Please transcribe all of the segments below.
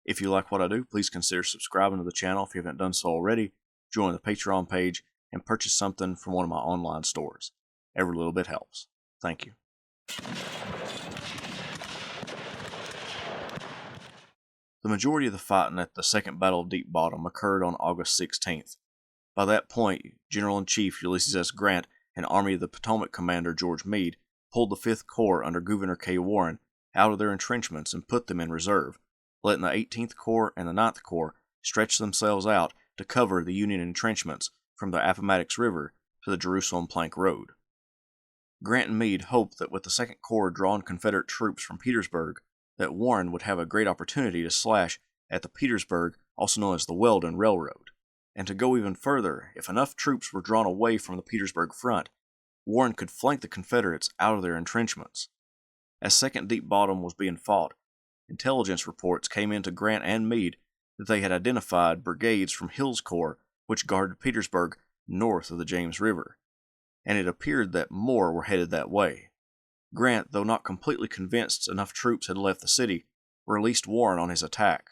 If you like what I do, please consider subscribing to the channel if you haven't done so already, join the Patreon page, and purchase something from one of my online stores. Every little bit helps. Thank you. The majority of the fighting at the Second Battle of Deep Bottom occurred on August 16th. By that point, General-in-Chief Ulysses S. Grant and Army of the Potomac Commander George Meade pulled the 5th Corps under Gouverneur K. Warren out of their entrenchments and put them in reserve, letting the 18th Corps and the 9th Corps stretch themselves out to cover the Union entrenchments from the Appomattox River to the Jerusalem Plank Road. Grant and Meade hoped that with the 2nd Corps drawing Confederate troops from Petersburg, that Warren would have a great opportunity to slash at the Petersburg, also known as the Weldon Railroad. And to go even further, if enough troops were drawn away from the Petersburg front, Warren could flank the Confederates out of their entrenchments. As Second Deep Bottom was being fought, intelligence reports came in to Grant and Meade that they had identified brigades from Hill's Corps which guarded Petersburg north of the James River, and it appeared that more were headed that way. Grant, though not completely convinced enough troops had left the city, released Warren on his attack.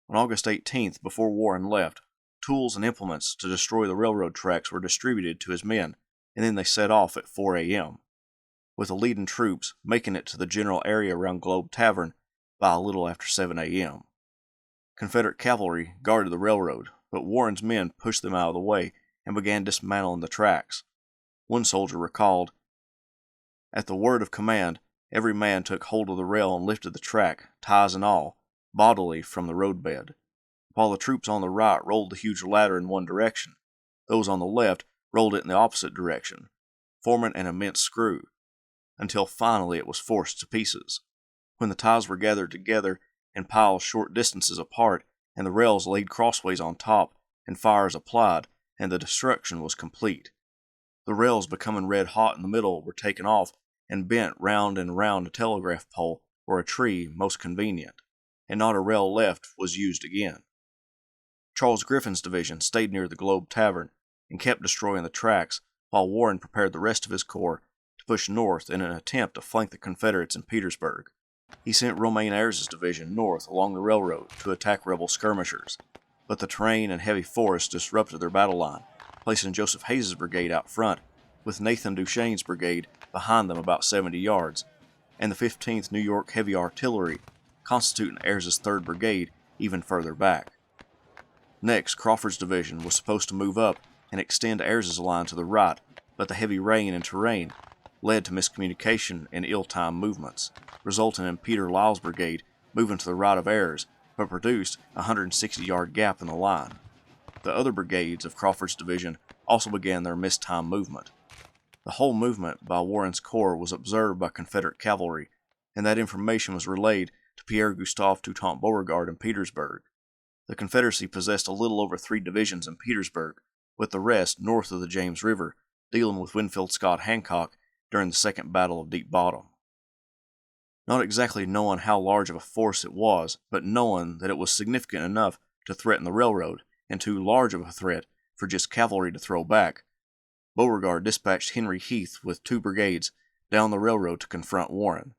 On August 18th, before Warren left, tools and implements to destroy the railroad tracks were distributed to his men, and then they set off at 4 a.m., with the leading troops making it to the general area around Globe Tavern by a little after 7 a.m. Confederate cavalry guarded the railroad, but Warren's men pushed them out of the way and began dismantling the tracks. One soldier recalled, "At the word of command, every man took hold of the rail and lifted the track, ties and all, bodily from the roadbed, while the troops on the right rolled the huge ladder in one direction. Those on the left rolled it in the opposite direction, forming an immense screw, until finally it was forced to pieces. When the ties were gathered together in piles short distances apart, and the rails laid crossways on top, and fires applied, and the destruction was complete. The rails, becoming red hot in the middle, were taken off and bent round and round a telegraph pole or a tree most convenient, and not a rail left was used again. Charles Griffin's division stayed near the Globe Tavern and kept destroying the tracks, while Warren prepared the rest of his corps to push north in an attempt to flank the Confederates in Petersburg. He sent Romaine Ayres's division north along the railroad to attack rebel skirmishers, but the terrain and heavy forest disrupted their battle line, placing Joseph Hayes's brigade out front, with Nathan Duchesne's brigade behind them about 70 yards, and the 15th New York Heavy Artillery, constituting Ayres's 3rd Brigade, even further back. Next, Crawford's division was supposed to move up and extend Ayres's line to the right, but the heavy rain and terrain led to miscommunication and ill-timed movements, resulting in Peter Lyle's brigade moving to the right of Ayres, but produced a 160-yard gap in the line. The other brigades of Crawford's division also began their mistimed movement. The whole movement by Warren's corps was observed by Confederate cavalry, and that information was relayed to Pierre-Gustave Toutant Beauregard in Petersburg. The Confederacy possessed a little over 3 divisions in Petersburg, with the rest north of the James River, dealing with Winfield Scott Hancock during the Second Battle of Deep Bottom. Not exactly knowing how large of a force it was, but knowing that it was significant enough to threaten the railroad, and too large of a threat for just cavalry to throw back, Beauregard dispatched Henry Heath with 2 brigades down the railroad to confront Warren.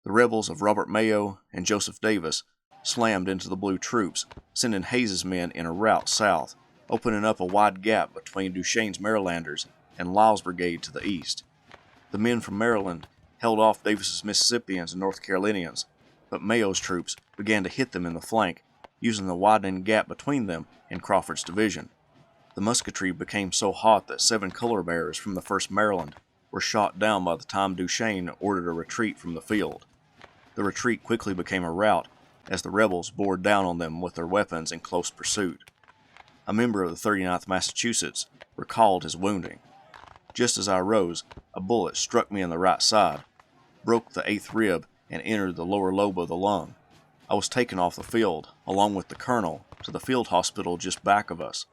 The rebels of Robert Mayo and Joseph Davis slammed into the blue troops, sending Hayes's men in a rout south, opening up a wide gap between Duchesne's Marylanders and Lyle's brigade to the east. The men from Maryland held off Davis's Mississippians and North Carolinians, but Mayo's troops began to hit them in the flank, using the widening gap between them and Crawford's division. The musketry became so hot that 7 color bearers from the 1st Maryland were shot down by the time Duchesne ordered a retreat from the field. The retreat quickly became a rout as the rebels bore down on them with their weapons in close pursuit. A member of the 39th Massachusetts recalled his wounding. Just as I rose, a bullet struck me in the right side, broke the 8th rib, and entered the lower lobe of the lung. I was taken off the field, along with the colonel, to the field hospital just back of us.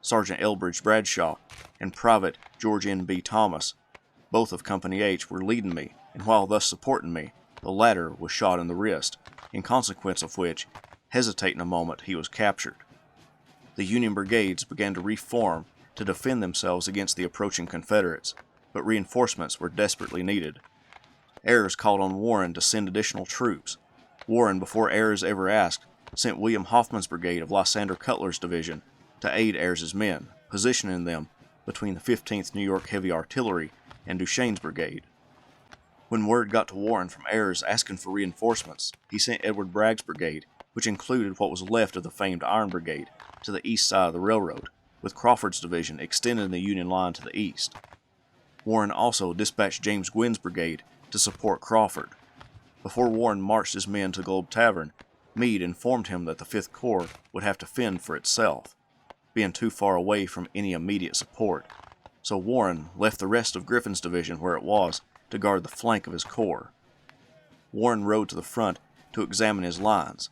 Sergeant Elbridge Bradshaw and Private George N.B. Thomas, both of Company H, were leading me, and while thus supporting me, the latter was shot in the wrist, in consequence of which, hesitating a moment, he was captured. The Union brigades began to reform to defend themselves against the approaching Confederates, but reinforcements were desperately needed. Ayres called on Warren to send additional troops, Warren, before Ayres ever asked, sent William Hoffman's brigade of Lysander Cutler's division to aid Ayres's men, positioning them between the 15th New York Heavy Artillery and Duchesne's brigade. When word got to Warren from Ayres asking for reinforcements, he sent Edward Bragg's brigade, which included what was left of the famed Iron Brigade, to the east side of the railroad, with Crawford's division extending the Union line to the east. Warren also dispatched James Gwynn's brigade to support Crawford. Before Warren marched his men to Globe Tavern, Meade informed him that the 5th Corps would have to fend for itself, being too far away from any immediate support, so Warren left the rest of Griffin's division where it was to guard the flank of his corps. Warren rode to the front to examine his lines.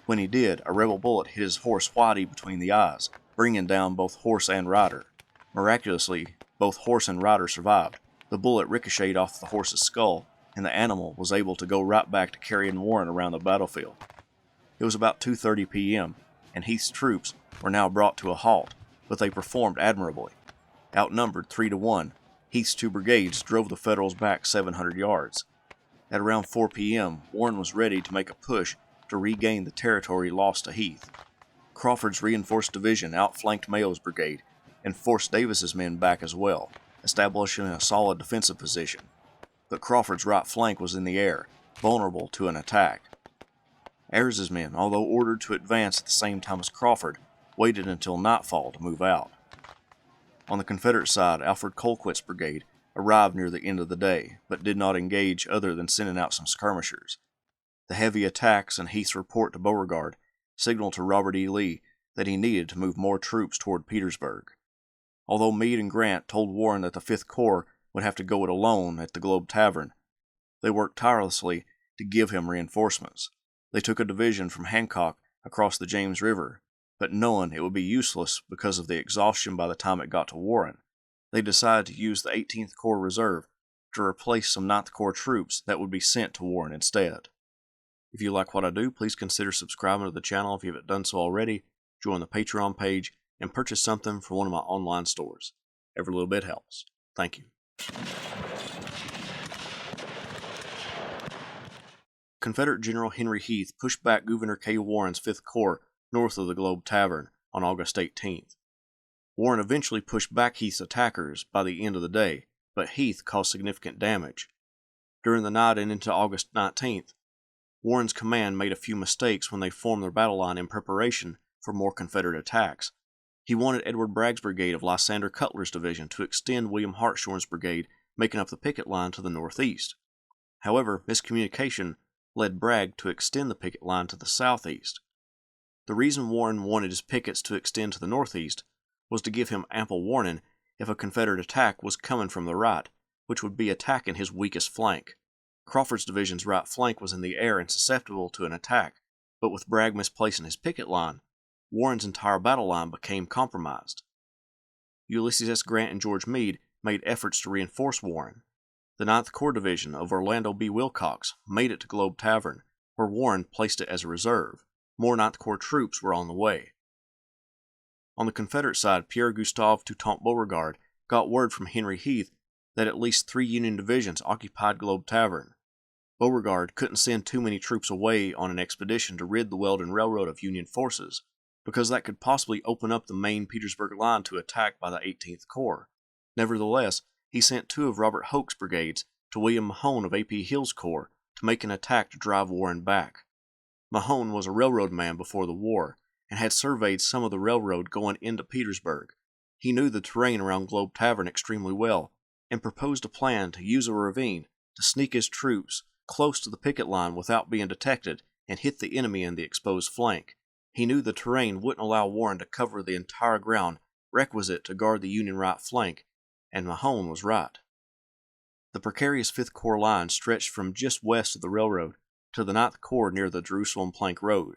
When he did, a rebel bullet hit his horse Whitey between the eyes, bringing down both horse and rider. Miraculously, both horse and rider survived. The bullet ricocheted off the horse's skull, and the animal was able to go right back to carrying Warren around the battlefield. It was about 2:30 p.m., and Heath's troops were now brought to a halt, but they performed admirably. Outnumbered 3-1, Heath's 2 brigades drove the Federals back 700 yards. At around 4 p.m., Warren was ready to make a push to regain the territory lost to Heath. Crawford's reinforced division outflanked Mayo's brigade and forced Davis's men back as well, establishing a solid defensive position. But Crawford's right flank was in the air, vulnerable to an attack. Ayres's men, although ordered to advance at the same time as Crawford, waited until nightfall to move out. On the Confederate side, Alfred Colquitt's brigade arrived near the end of the day, but did not engage other than sending out some skirmishers. The heavy attacks and Heath's report to Beauregard signaled to Robert E. Lee that he needed to move more troops toward Petersburg. Although Meade and Grant told Warren that the 5th Corps would have to go it alone at the Globe Tavern, they worked tirelessly to give him reinforcements. They took a division from Hancock across the James River, but knowing it would be useless because of the exhaustion by the time it got to Warren, they decided to use the 18th Corps Reserve to replace some 9th Corps troops that would be sent to Warren instead. If you like what I do, please consider subscribing to the channel if you haven't done so already, join the Patreon page, and purchase something from one of my online stores. Every little bit helps. Thank you. Confederate General Henry Heath pushed back Gouverneur K. Warren's 5th Corps north of the Globe Tavern on August 18th. Warren eventually pushed back Heath's attackers by the end of the day, but Heath caused significant damage. During the night and into August 19th, Warren's command made a few mistakes when they formed their battle line in preparation for more Confederate attacks. He wanted Edward Bragg's brigade of Lysander Cutler's division to extend William Hartshorne's brigade, making up the picket line to the northeast. However, miscommunication led Bragg to extend the picket line to the southeast. The reason Warren wanted his pickets to extend to the northeast was to give him ample warning if a Confederate attack was coming from the right, which would be attacking his weakest flank. Crawford's division's right flank was in the air and susceptible to an attack, but with Bragg misplacing his picket line, Warren's entire battle line became compromised. Ulysses S. Grant and George Meade made efforts to reinforce Warren. The 9th Corps Division of Orlando B. Wilcox made it to Globe Tavern, where Warren placed it as a reserve. More 9th Corps troops were on the way. On the Confederate side, Pierre-Gustave Toutant Beauregard got word from Henry Heath that at least 3 Union divisions occupied Globe Tavern. Beauregard couldn't send too many troops away on an expedition to rid the Weldon Railroad of Union forces, because that could possibly open up the main Petersburg line to attack by the 18th Corps. Nevertheless, he sent 2 of Robert Hoke's brigades to William Mahone of A.P. Hill's corps to make an attack to drive Warren back. Mahone was a railroad man before the war and had surveyed some of the railroad going into Petersburg. He knew the terrain around Globe Tavern extremely well and proposed a plan to use a ravine to sneak his troops close to the picket line without being detected and hit the enemy in the exposed flank. He knew the terrain wouldn't allow Warren to cover the entire ground requisite to guard the Union right flank, and Mahone was right. The precarious 5th Corps line stretched from just west of the railroad to the 9th Corps near the Jerusalem Plank Road.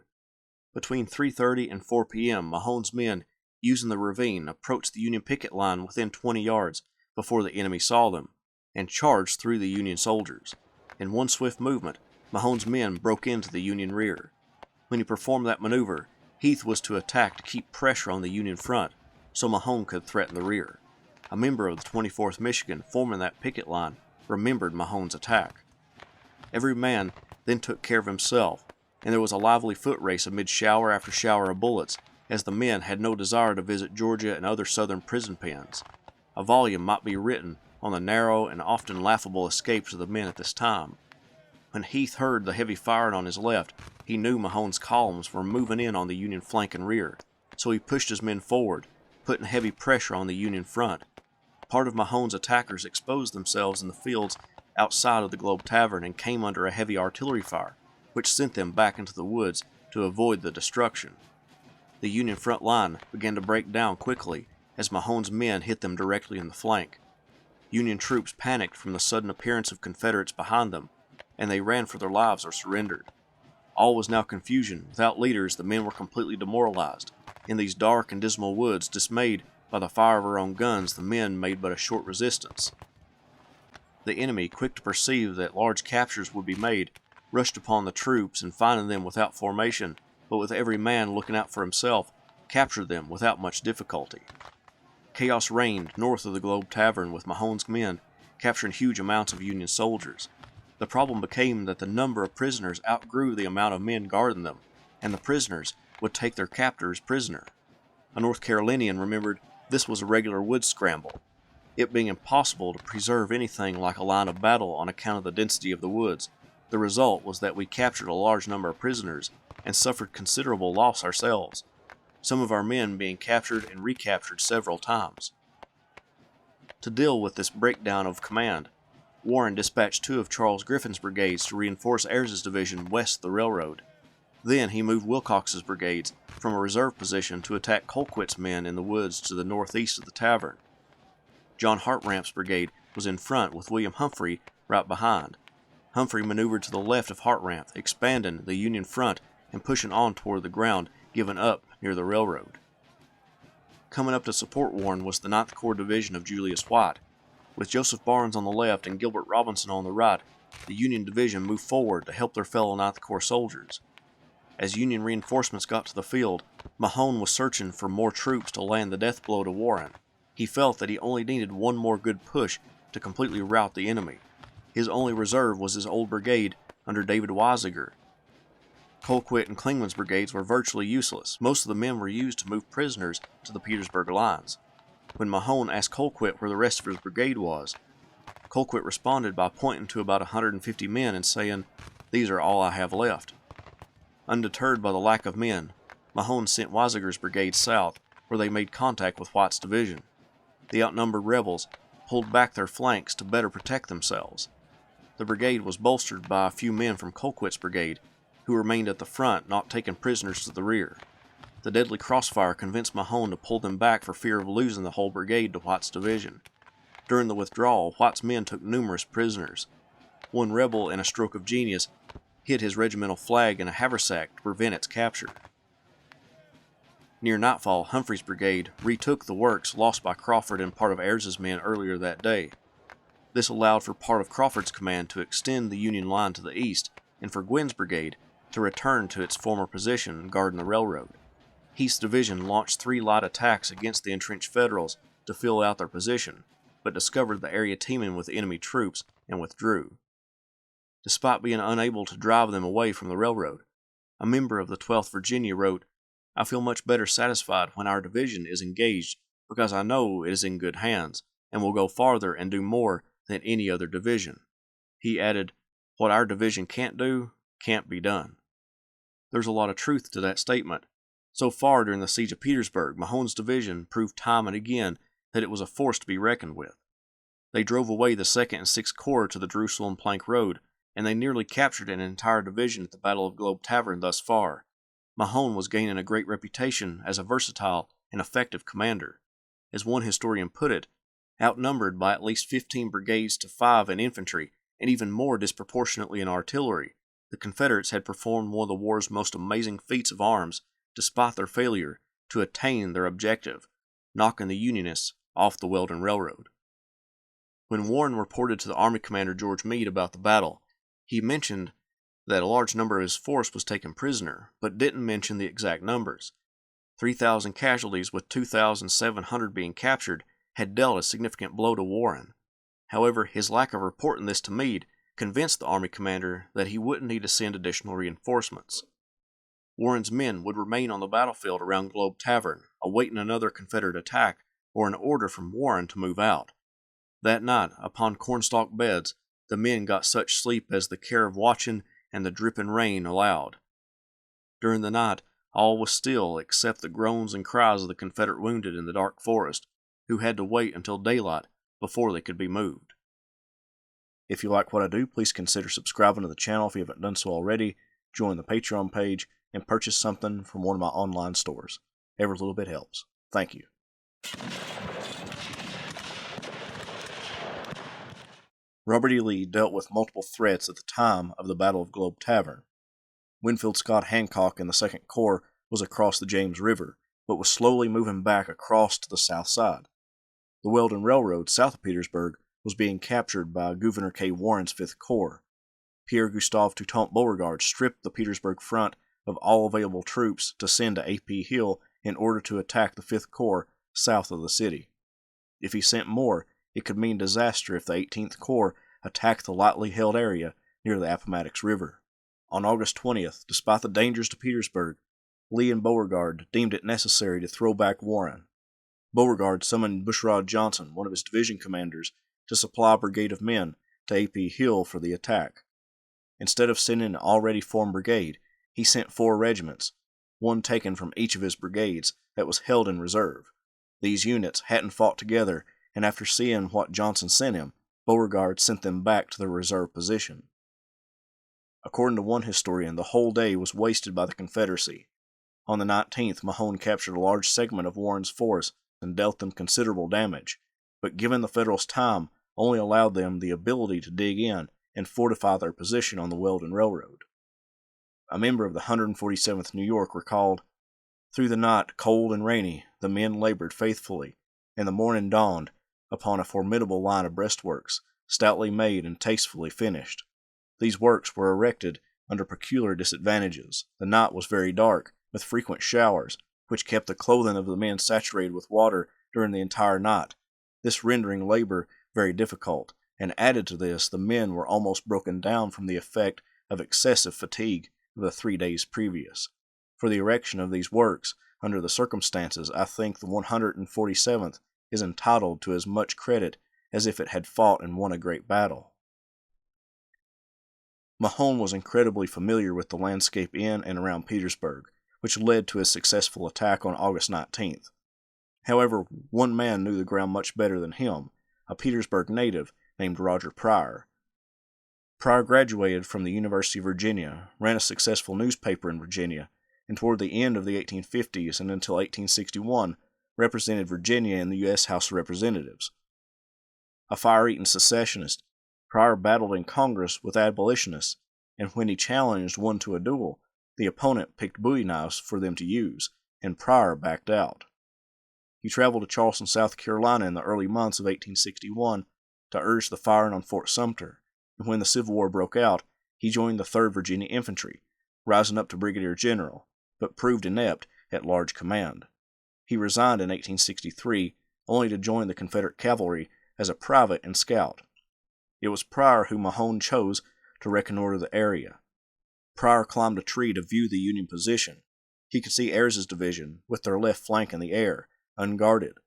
Between 3:30 and 4 p.m., Mahone's men, using the ravine, approached the Union picket line within 20 yards before the enemy saw them, and charged through the Union soldiers. In one swift movement, Mahone's men broke into the Union rear. When he performed that maneuver, Heath was to attack to keep pressure on the Union front, so Mahone could threaten the rear. A member of the 24th Michigan forming that picket line remembered Mahone's attack. Every man then took care of himself, and there was a lively foot race amid shower after shower of bullets, as the men had no desire to visit Georgia and other southern prison pens. A volume might be written on the narrow and often laughable escapes of the men at this time. When Heath heard the heavy firing on his left, he knew Mahone's columns were moving in on the Union flank and rear, so he pushed his men forward, putting heavy pressure on the Union front. Part of Mahone's attackers exposed themselves in the fields outside of the Globe Tavern and came under a heavy artillery fire, which sent them back into the woods to avoid the destruction. The Union front line began to break down quickly as Mahone's men hit them directly in the flank. Union troops panicked from the sudden appearance of Confederates behind them, and they ran for their lives or surrendered. All was now confusion. Without leaders, the men were completely demoralized. In these dark and dismal woods, dismayed by the fire of our own guns, the men made but a short resistance. The enemy, quick to perceive that large captures would be made, rushed upon the troops and, finding them without formation, but with every man looking out for himself, captured them without much difficulty. Chaos reigned north of the Globe Tavern, with Mahone's men capturing huge amounts of Union soldiers. The problem became that the number of prisoners outgrew the amount of men guarding them, and the prisoners would take their captors prisoner. A North Carolinian remembered this was a regular wood scramble, it being impossible to preserve anything like a line of battle on account of the density of the woods. The result was that we captured a large number of prisoners and suffered considerable loss ourselves, some of our men being captured and recaptured several times. To deal with this breakdown of command, Warren dispatched 2 of Charles Griffin's brigades to reinforce Ayres's division west of the railroad. Then he moved Wilcox's brigades from a reserve position to attack Colquitt's men in the woods to the northeast of the tavern. John Hartramp's brigade was in front, with William Humphrey right behind. Humphrey maneuvered to the left of Hartramp, expanding the Union front and pushing on toward the ground given up near the railroad. Coming up to support Warren was the 9th Corps Division of Julius White. With Joseph Barnes on the left and Gilbert Robinson on the right, the Union division moved forward to help their fellow 9th Corps soldiers. As Union reinforcements got to the field, Mahone was searching for more troops to land the death blow to Warren. He felt that he only needed one more good push to completely rout the enemy. His only reserve was his old brigade under David Weisiger. Colquitt and Clingman's brigades were virtually useless. Most of the men were used to move prisoners to the Petersburg lines. When Mahone asked Colquitt where the rest of his brigade was, Colquitt responded by pointing to about 150 men and saying, "These are all I have left." Undeterred by the lack of men, Mahone sent Weisiger's brigade south, where they made contact with White's division. The outnumbered rebels pulled back their flanks to better protect themselves. The brigade was bolstered by a few men from Colquitt's brigade, who remained at the front, not taking prisoners to the rear. The deadly crossfire convinced Mahone to pull them back for fear of losing the whole brigade to White's division. During the withdrawal, White's men took numerous prisoners. One rebel, in a stroke of genius, hid his regimental flag in a haversack to prevent its capture. Near nightfall, Humphrey's brigade retook the works lost by Crawford and part of Ayres's men earlier that day. This allowed for part of Crawford's command to extend the Union line to the east, and for Gwynn's brigade to return to its former position guarding the railroad. Heath's division launched 3 light attacks against the entrenched Federals to fill out their position, but discovered the area teeming with enemy troops and withdrew. Despite being unable to drive them away from the railroad, a member of the 12th Virginia wrote, "I feel much better satisfied when our division is engaged because I know it is in good hands and will go farther and do more than any other division." He added, "What our division can't do, can't be done." There's a lot of truth to that statement. So far during the Siege of Petersburg, Mahone's division proved time and again that it was a force to be reckoned with. They drove away the 2nd and 6th Corps to the Jerusalem Plank Road, and they nearly captured an entire division at the Battle of Globe Tavern thus far. Mahone was gaining a great reputation as a versatile and effective commander. As one historian put it, outnumbered by at least 15 brigades to 5 in infantry, and even more disproportionately in artillery, the Confederates had performed one of the war's most amazing feats of arms, despite their failure to attain their objective, knocking the Unionists off the Weldon Railroad. When Warren reported to the Army Commander George Meade about the battle, he mentioned that a large number of his force was taken prisoner, but didn't mention the exact numbers. 3,000 casualties with 2,700 being captured had dealt a significant blow to Warren. However, his lack of reporting this to Meade convinced the Army Commander that he wouldn't need to send additional reinforcements. Warren's men would remain on the battlefield around Globe Tavern, awaiting another Confederate attack or an order from Warren to move out. That night, upon cornstalk beds, the men got such sleep as the care of watching and the dripping rain allowed. During the night, all was still except the groans and cries of the Confederate wounded in the dark forest, who had to wait until daylight before they could be moved. If you like what I do, please consider subscribing to the channel if you haven't done so already, join the Patreon page, and purchase something from one of my online stores. Every little bit helps. Thank you. Robert E. Lee dealt with multiple threats at the time of the Battle of Globe Tavern. Winfield Scott Hancock in the 2nd Corps was across the James River, but was slowly moving back across to the south side. The Weldon Railroad south of Petersburg was being captured by Gouverneur K. Warren's 5th Corps. Pierre-Gustave Toutant Beauregard stripped the Petersburg front of all available troops to send to A.P. Hill in order to attack the 5th Corps south of the city. If he sent more, it could mean disaster if the 18th Corps attacked the lightly held area near the Appomattox River. On August 20th, despite the dangers to Petersburg, Lee and Beauregard deemed it necessary to throw back Warren. Beauregard summoned Bushrod Johnson, one of his division commanders, to supply a brigade of men to A.P. Hill for the attack. Instead of sending an already formed brigade, he sent 4 regiments, one taken from each of his brigades that was held in reserve. These units hadn't fought together, and after seeing what Johnson sent him, Beauregard sent them back to their reserve position. According to one historian, the whole day was wasted by the Confederacy. On the 19th, Mahone captured a large segment of Warren's force and dealt them considerable damage, but given the Federals' time, only allowed them the ability to dig in and fortify their position on the Weldon Railroad. A member of the 147th New York recalled, "Through the night, cold and rainy, the men labored faithfully, and the morning dawned upon a formidable line of breastworks, stoutly made and tastefully finished. These works were erected under peculiar disadvantages. The night was very dark, with frequent showers, which kept the clothing of the men saturated with water during the entire night, this rendering labor very difficult, and added to this, the men were almost broken down from the effect of excessive fatigue of the 3 days previous. For the erection of these works, under the circumstances, I think the 147th is entitled to as much credit as if it had fought and won a great battle." Mahone was incredibly familiar with the landscape in and around Petersburg, which led to his successful attack on August 19th. However, one man knew the ground much better than him, a Petersburg native named Roger Pryor. Pryor graduated from the University of Virginia, ran a successful newspaper in Virginia, and toward the end of the 1850s and until 1861 represented Virginia in the U.S. House of Representatives. A fire-eaten secessionist, Pryor battled in Congress with abolitionists, and when he challenged one to a duel, the opponent picked bowie knives for them to use, and Pryor backed out. He traveled to Charleston, South Carolina in the early months of 1861 to urge the firing on Fort Sumter, and when the Civil War broke out, he joined the 3rd Virginia Infantry, rising up to brigadier general, but proved inept at large command. He resigned in 1863, only to join the Confederate cavalry as a private and scout. It was Pryor who Mahone chose to reconnoiter the area. Pryor climbed a tree to view the Union position. He could see Ayres's division, with their left flank in the air, unguarded,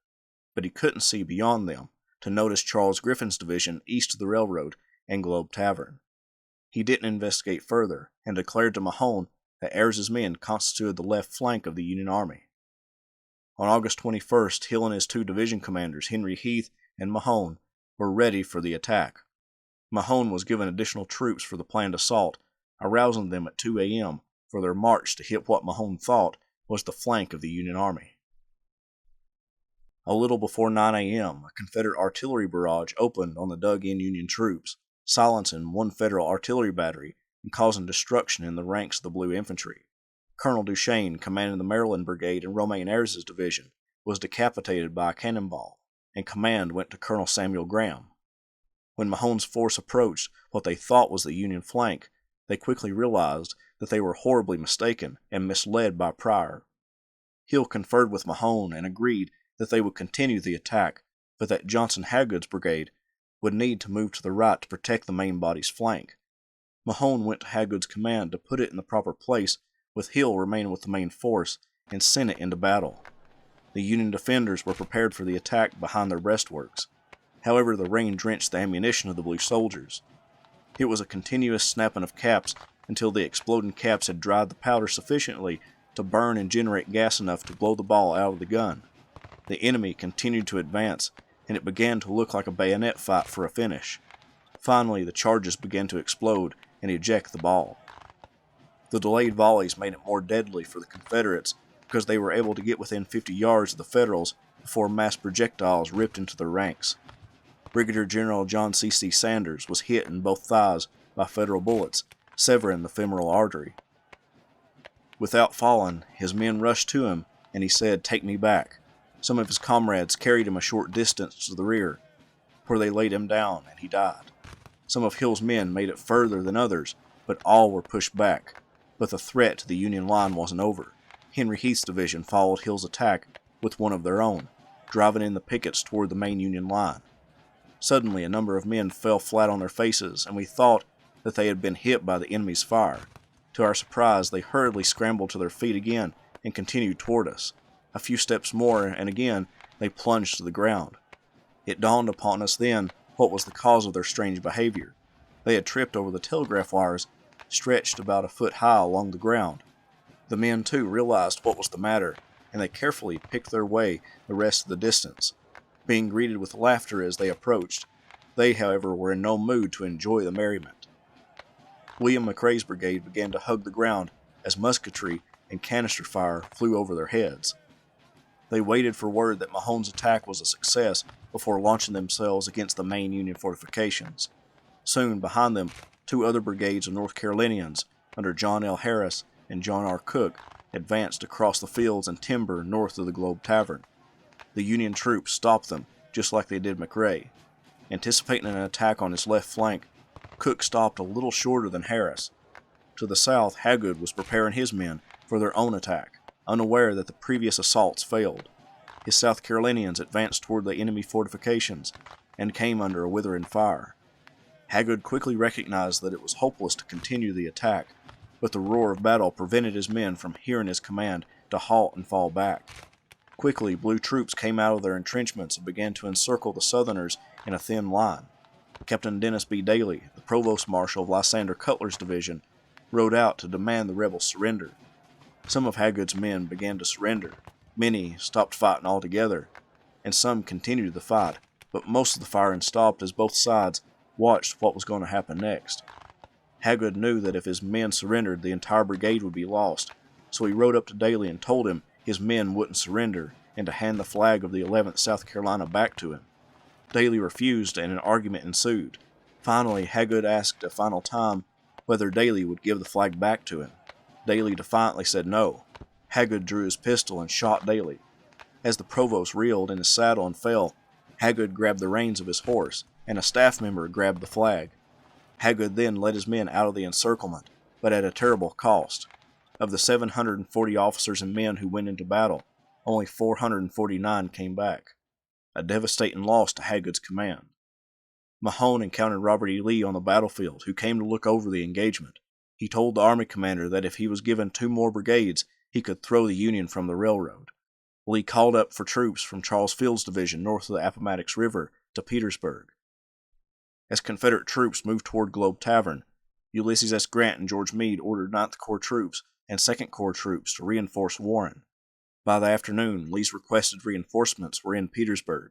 but he couldn't see beyond them to notice Charles Griffin's division east of the railroad and Globe Tavern. He didn't investigate further, and declared to Mahone that Ayres's men constituted the left flank of the Union Army. On August 21st, Hill and his 2 division commanders, Henry Heath and Mahone, were ready for the attack. Mahone was given additional troops for the planned assault, arousing them at 2 a.m. for their march to hit what Mahone thought was the flank of the Union Army. A little before 9 a.m., a Confederate artillery barrage opened on the dug-in Union troops, silencing one Federal artillery battery and causing destruction in the ranks of the Blue Infantry. Colonel Duchesne, commanding the Maryland Brigade and Romaine Ayres's division, was decapitated by a cannonball, and command went to Colonel Samuel Graham. When Mahone's force approached what they thought was the Union flank, they quickly realized that they were horribly mistaken and misled by Pryor. Hill conferred with Mahone and agreed that they would continue the attack, but that Johnson Hagood's brigade would need to move to the right to protect the main body's flank. Mahone went to Hagood's command to put it in the proper place with Hill remaining with the main force and sent it into battle. The Union defenders were prepared for the attack behind their breastworks. However, the rain drenched the ammunition of the blue soldiers. It was a continuous snapping of caps until the exploding caps had dried the powder sufficiently to burn and generate gas enough to blow the ball out of the gun. The enemy continued to advance, and it began to look like a bayonet fight for a finish. Finally, the charges began to explode and eject the ball. The delayed volleys made it more deadly for the Confederates because they were able to get within 50 yards of the Federals before mass projectiles ripped into their ranks. Brigadier General John C. Sanders was hit in both thighs by Federal bullets, severing the femoral artery. Without falling, his men rushed to him, and he said, "Take me back." Some of his comrades carried him a short distance to the rear, where they laid him down, and he died. Some of Hill's men made it further than others, but all were pushed back. But the threat to the Union line wasn't over. Henry Heath's division followed Hill's attack with one of their own, driving in the pickets toward the main Union line. Suddenly, a number of men fell flat on their faces, and we thought that they had been hit by the enemy's fire. To our surprise, they hurriedly scrambled to their feet again and continued toward us. A few steps more, and again they plunged to the ground. It dawned upon us then what was the cause of their strange behavior. They had tripped over the telegraph wires, stretched about a foot high along the ground. The men, too, realized what was the matter, and they carefully picked their way the rest of the distance, being greeted with laughter as they approached. They, however, were in no mood to enjoy the merriment. William McRae's brigade began to hug the ground as musketry and canister fire flew over their heads. They waited for word that Mahone's attack was a success before launching themselves against the main Union fortifications. Soon, behind them, two other brigades of North Carolinians, under John L. Harris and John R. Cook, advanced across the fields and timber north of the Globe Tavern. The Union troops stopped them, just like they did McRae. Anticipating an attack on his left flank, Cook stopped a little shorter than Harris. To the south, Hagood was preparing his men for their own attack, unaware that the previous assaults failed. His South Carolinians advanced toward the enemy fortifications and came under a withering fire. Hagood quickly recognized that it was hopeless to continue the attack, but the roar of battle prevented his men from hearing his command to halt and fall back. Quickly, blue troops came out of their entrenchments and began to encircle the Southerners in a thin line. Captain Dennis B. Daly, the provost marshal of Lysander Cutler's division, rode out to demand the rebels surrender. Some of Hagood's men began to surrender, many stopped fighting altogether, and some continued the fight, but most of the firing stopped as both sides watched what was going to happen next. Hagood knew that if his men surrendered, the entire brigade would be lost, so he rode up to Daly and told him his men wouldn't surrender and to hand the flag of the 11th South Carolina back to him. Daly refused and an argument ensued. Finally, Hagood asked a final time whether Daly would give the flag back to him. Daly defiantly said no. Hagood drew his pistol and shot Daly. As the provost reeled in his saddle and fell, Hagood grabbed the reins of his horse, and a staff member grabbed the flag. Hagood then led his men out of the encirclement, but at a terrible cost. Of the 740 officers and men who went into battle, only 449 came back, a devastating loss to Hagood's command. Mahone encountered Robert E. Lee on the battlefield, who came to look over the engagement. He told the army commander that if he was given 2 more brigades, he could throw the Union from the railroad. Lee called up for troops from Charles Field's division north of the Appomattox River to Petersburg. As Confederate troops moved toward Globe Tavern, Ulysses S. Grant and George Meade ordered 9th Corps troops and 2nd Corps troops to reinforce Warren. By the afternoon, Lee's requested reinforcements were in Petersburg.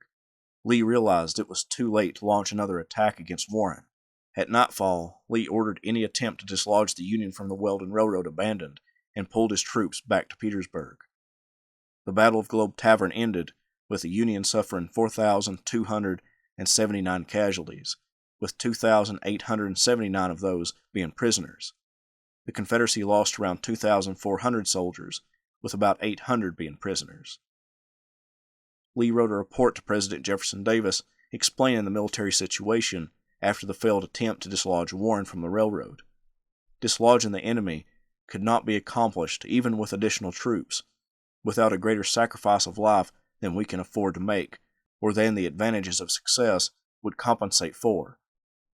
Lee realized it was too late to launch another attack against Warren. At nightfall, Lee ordered any attempt to dislodge the Union from the Weldon Railroad abandoned and pulled his troops back to Petersburg. The Battle of Globe Tavern ended with the Union suffering 4,279 casualties, with 2,879 of those being prisoners. The Confederacy lost around 2,400 soldiers, with about 800 being prisoners. Lee wrote a report to President Jefferson Davis explaining the military situation after the failed attempt to dislodge Warren from the railroad. Dislodging the enemy could not be accomplished even with additional troops, without a greater sacrifice of life than we can afford to make, or than the advantages of success would compensate for.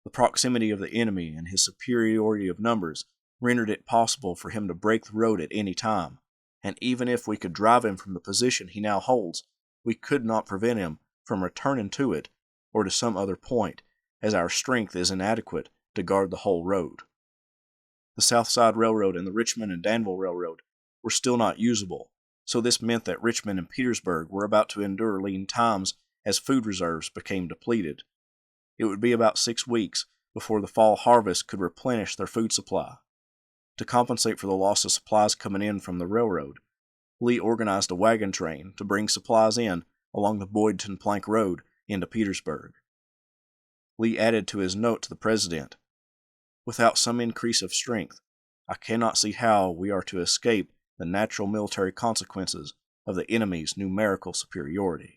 The proximity of the enemy and his superiority of numbers rendered it possible for him to break the road at any time, and even if we could drive him from the position he now holds, we could not prevent him from returning to it or to some other point, as our strength is inadequate to guard the whole road. The South Side Railroad and the Richmond and Danville Railroad were still not usable, so this meant that Richmond and Petersburg were about to endure lean times as food reserves became depleted. It would be about 6 weeks before the fall harvest could replenish their food supply. To compensate for the loss of supplies coming in from the railroad, Lee organized a wagon train to bring supplies in along the Boydton Plank Road into Petersburg. Lee added to his note to the President, "Without some increase of strength, I cannot see how we are to escape the natural military consequences of the enemy's numerical superiority."